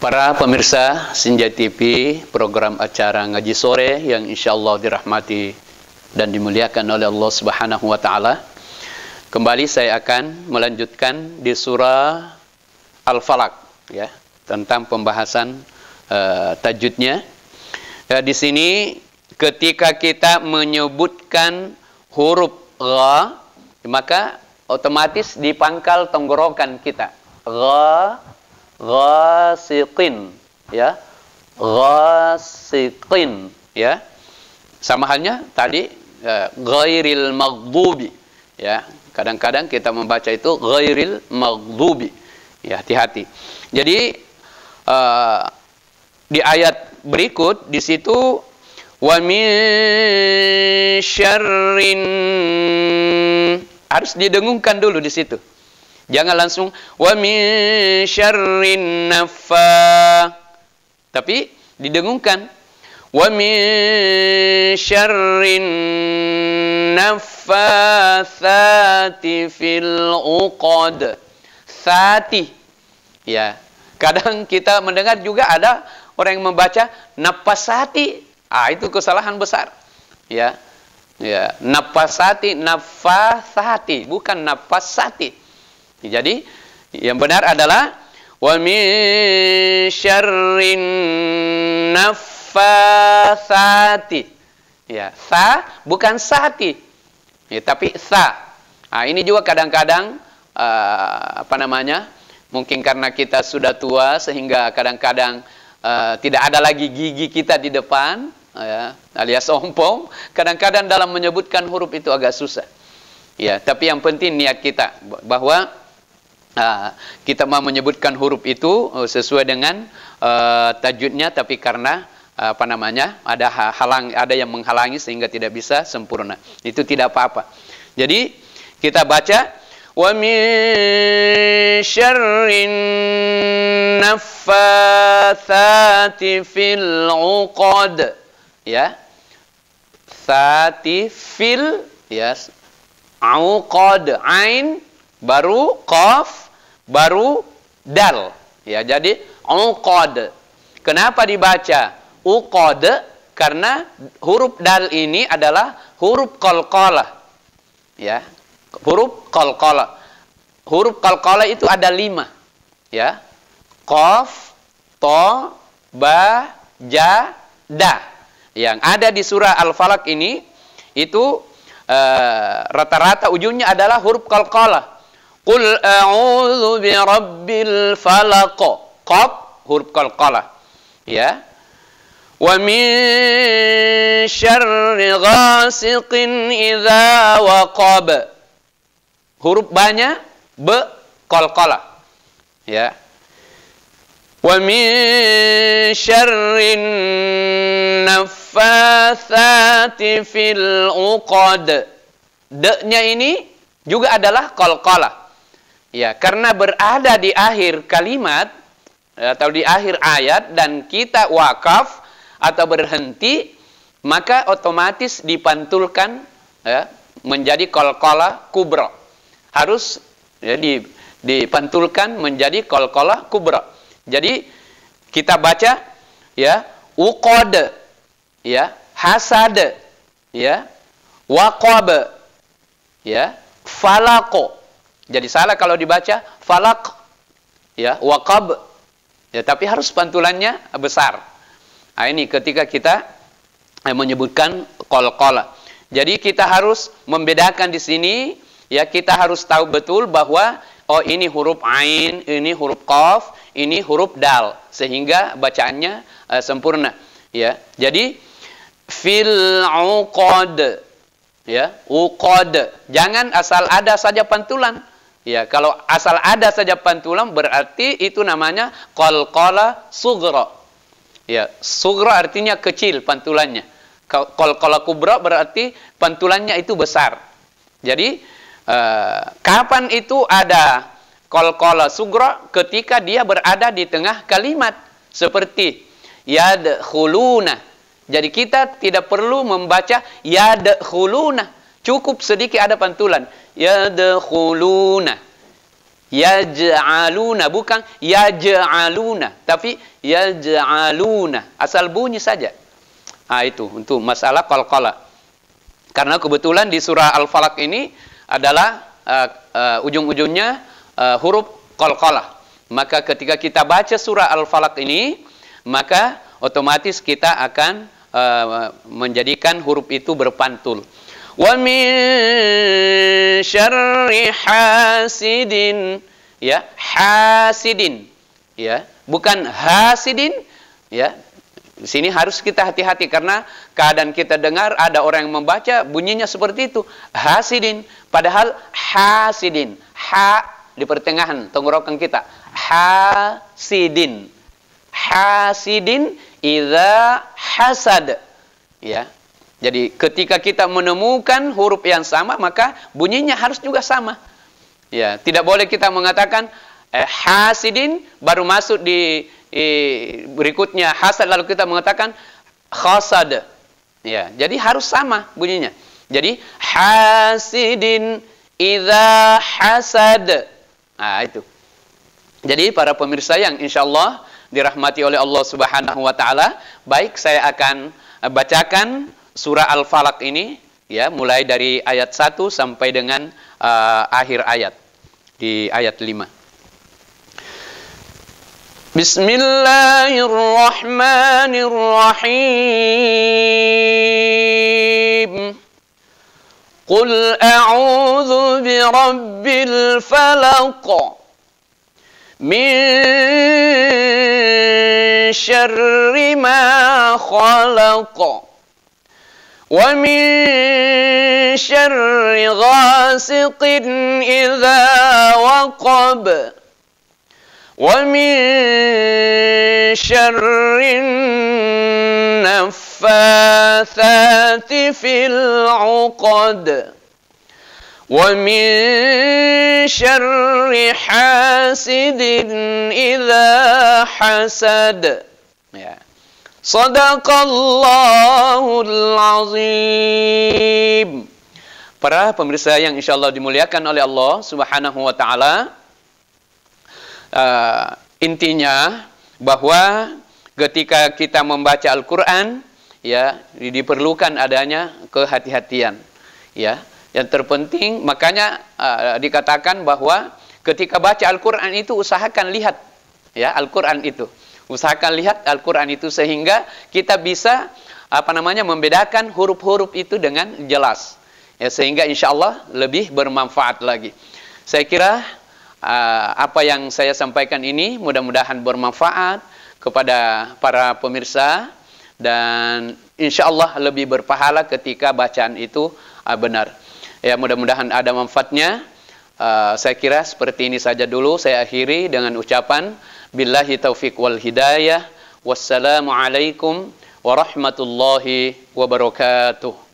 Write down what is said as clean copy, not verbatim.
Para pemirsa Senja TV, program acara ngaji sore yang insyaallah dirahmati dan dimuliakan oleh Allah Subhanahu wa taala. Kembali saya akan melanjutkan di surah Al-Falaq ya, tentang pembahasan tajwidnya. Ya, di sini ketika kita menyebutkan huruf gha, maka otomatis dipangkal tenggorokan kita. Gha, ghasiqin, ya, ghasiqin, ya. Sama halnya tadi ghairil maghdubi, ya. Kadang-kadang kita membaca itu ghairil maghdubi, ya, hati-hati. Jadi di ayat berikut di situ wa min syarrin, harus didengungkan dulu di situ. Jangan langsung wa min syarrin tapi didengungkan. Wa min syarrin naffatsati fil uqad. Sati. Ya. Kadang kita mendengar juga ada orang yang membaca nafasati. Itu kesalahan besar. Ya. Ya, nafasati, nafasati, bukan nafasati. Jadi yang benar adalah wa min syarrin naffatsati. Ya, sa bukan sati. Ya, tapi sa. Ini juga kadang-kadang mungkin karena kita sudah tua sehingga kadang-kadang tidak ada lagi gigi kita di depan, ya, alias ompong. Kadang-kadang dalam menyebutkan huruf itu agak susah. Ya, tapi yang penting niat kita bahwa kita mau menyebutkan huruf itu sesuai dengan tajwidnya, tapi karena ada yang menghalangi sehingga tidak bisa sempurna. Itu tidak apa-apa. Jadi kita baca wa min syarrin naffatsati fil uqad, ya. Tsati fil, ya. Uqad, ain baru qaf baru dal, ya. Jadi uqad. Kenapa dibaca uqad? Karena huruf dal ini adalah huruf qalqalah, ya. Huruf qalqalah. Huruf qalqalah itu ada 5, ya. Qaf, ta, ba, ja, da. Yang ada di surah Al-Falaq ini itu rata-rata ujungnya adalah huruf qalqalah. Qul a'udzu birabbil falaq. Qaf huruf qalqalah, ya. Wa min syarri ghasiqin idza waqab. Huruf banyak be qalqalah, ya. Wa min syarrin naffatsati fil uqad. De-nya ini juga adalah qalqalah. Ya, karena berada di akhir kalimat atau di akhir ayat dan kita wakaf atau berhenti, maka otomatis dipantulkan, ya, menjadi qalqalah kubra. Harus, ya, dipantulkan menjadi qalqalah kubra. Jadi kita baca, ya, uqad, ya, hasad, ya, waqab, ya, falaq. Jadi salah kalau dibaca falaq, ya, waqab, ya, tapi harus pantulannya besar. Ini ketika kita menyebutkan qalqalah. Jadi kita harus membedakan di sini, ya. Kita harus tahu betul bahwa ini huruf ain, ini huruf qaf, ini huruf dal, sehingga bacaannya sempurna, ya. Jadi fil uqad, ya, uqad. Jangan asal ada saja pantulan. Ya, kalau asal ada saja pantulan berarti itu namanya qalqalah sughra. Ya, sughra artinya kecil pantulannya. Qalqalah kubra berarti pantulannya itu besar. Jadi kapan itu ada qalqalah sughra? Ketika dia berada di tengah kalimat, seperti yadkhuluna. Jadi kita tidak perlu membaca yadkhuluna, cukup sedikit ada pantulan. Yadkhuluna, yaj'aluna, bukan yaj'aluna, tapi yaj'aluna. Asal bunyi saja. Itu untuk masalah qalqalah. Karena kebetulan di surah Al-Falaq ini adalah ujung-ujungnya huruf qalqalah. Maka ketika kita baca surah Al-Falaq ini, maka otomatis kita akan menjadikan huruf itu berpantul. Wa min syarri hasidin, ya, hasidin, ya, bukan hasidin, ya. Di sini harus kita hati-hati karena keadaan kita dengar ada orang yang membaca bunyinya seperti itu, hasidin, padahal hasidin, ha di pertengahan tenggorokan kita, hasidin, hasidin idza hasad, ya. Jadi ketika kita menemukan huruf yang sama, maka bunyinya harus juga sama. Ya, tidak boleh kita mengatakan hasidin baru masuk di berikutnya hasad lalu kita mengatakan khasad. Ya, jadi harus sama bunyinya. Jadi hasidin idza hasad. Nah, itu. Jadi para pemirsa yang insyaallah dirahmati oleh Allah Subhanahu wa taala, baik saya akan bacakan surah Al-Falaq ini, ya, mulai dari ayat 1 sampai dengan akhir ayat di ayat 5. Bismillahirrahmanirrahim. Qul a'udzu birabbil falaq min syarri ma khalaq wa min syarri ghasiqin idza waqab wa min syarri naffatsati fil 'uqad wa min syarri hasidin idza hasad. Ya. Shadaqallahul azim. Para pemirsa yang insyaallah dimuliakan oleh Allah Subhanahu wa taala, intinya bahwa ketika kita membaca Al-Qur'an, ya, diperlukan adanya kehati-hatian, ya. Yang terpenting makanya dikatakan bahwa ketika baca Al-Qur'an itu usahakan lihat, ya, Al-Qur'an itu. Usahakan lihat Al-Qur'an itu sehingga kita bisa membedakan huruf-huruf itu dengan jelas. Ya, sehingga insyaallah lebih bermanfaat lagi. Saya kira apa yang saya sampaikan ini mudah-mudahan bermanfaat kepada para pemirsa dan insyaallah lebih berpahala ketika bacaan itu benar. Ya, mudah-mudahan ada manfaatnya. Saya kira seperti ini saja dulu. Saya akhiri dengan ucapan billahi taufiq wal hidayah. Wassalamualaikum warahmatullahi wabarakatuh.